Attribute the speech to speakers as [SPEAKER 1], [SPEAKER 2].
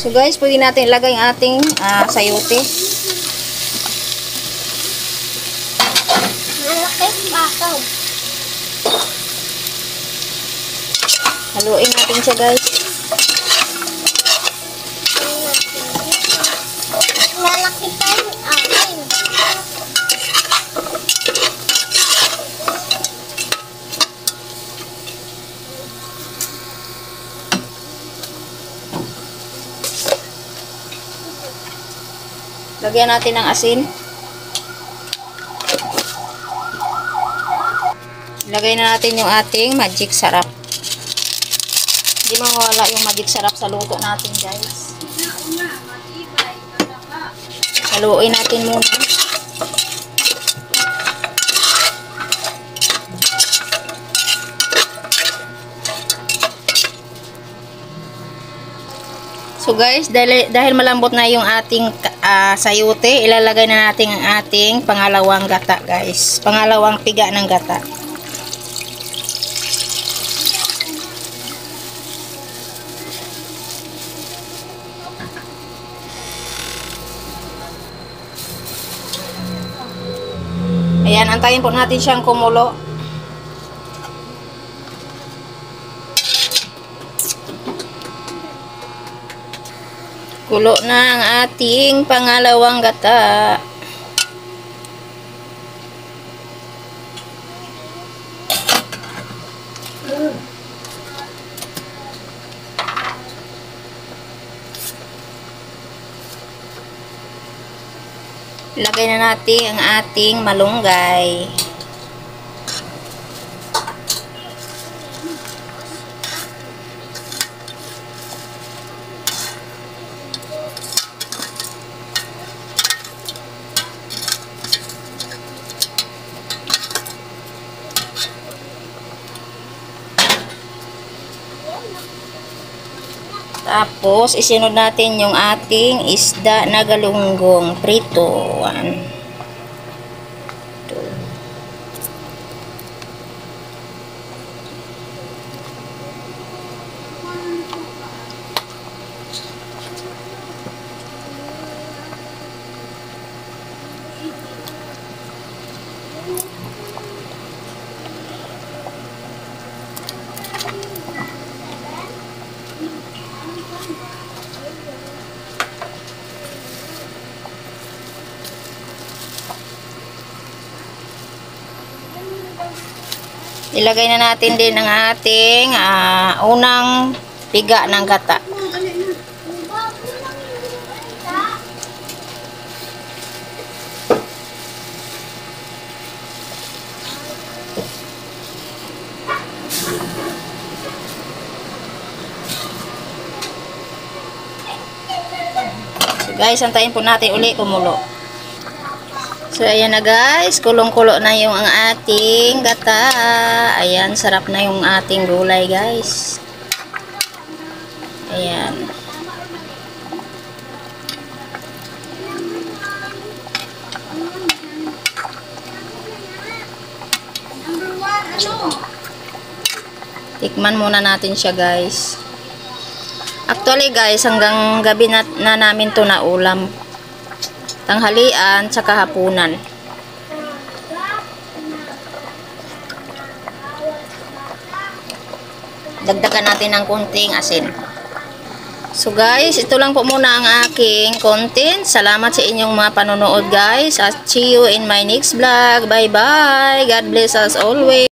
[SPEAKER 1] So guys, pwede natin ilagay ang ating sayote. Haluin natin siya guys.
[SPEAKER 2] Lalaki pa yung akin.
[SPEAKER 1] Lagyan natin ng asin. Lagay na natin yung ating magic sarap. Hindi mawala yung magic sarap sa luto natin guys. Haluin natin muna. So guys, dahil malambot na yung ating sayote, ilalagay na natin ang ating pangalawang gata guys. Pangalawang piga ng gata. Ayan, antayin po natin siyang kumulo. Kulo na ang ating pangalawang gata. Lagay na natin ang ating malunggay. Tapos, isunod natin yung ating isda na galunggong prito. 1, 2. Ilagay na natin din ang ating unang piga ng gata. So guys, antayin po natin uli kumulo. So, ayan na guys. Kulong-kulo na yung ang ating gata. Ayan, sarap na yung ating gulay guys. Ayan. Tikman muna natin siya guys. Actually guys, hanggang gabi na namin to na ulam. Tanghalian sa hapunan. Dagdagan natin ng konting asin. So guys, ito lang po muna ang aking content. Salamat sa inyong mga panonood guys. At see you in my next vlog. Bye bye. God bless us always.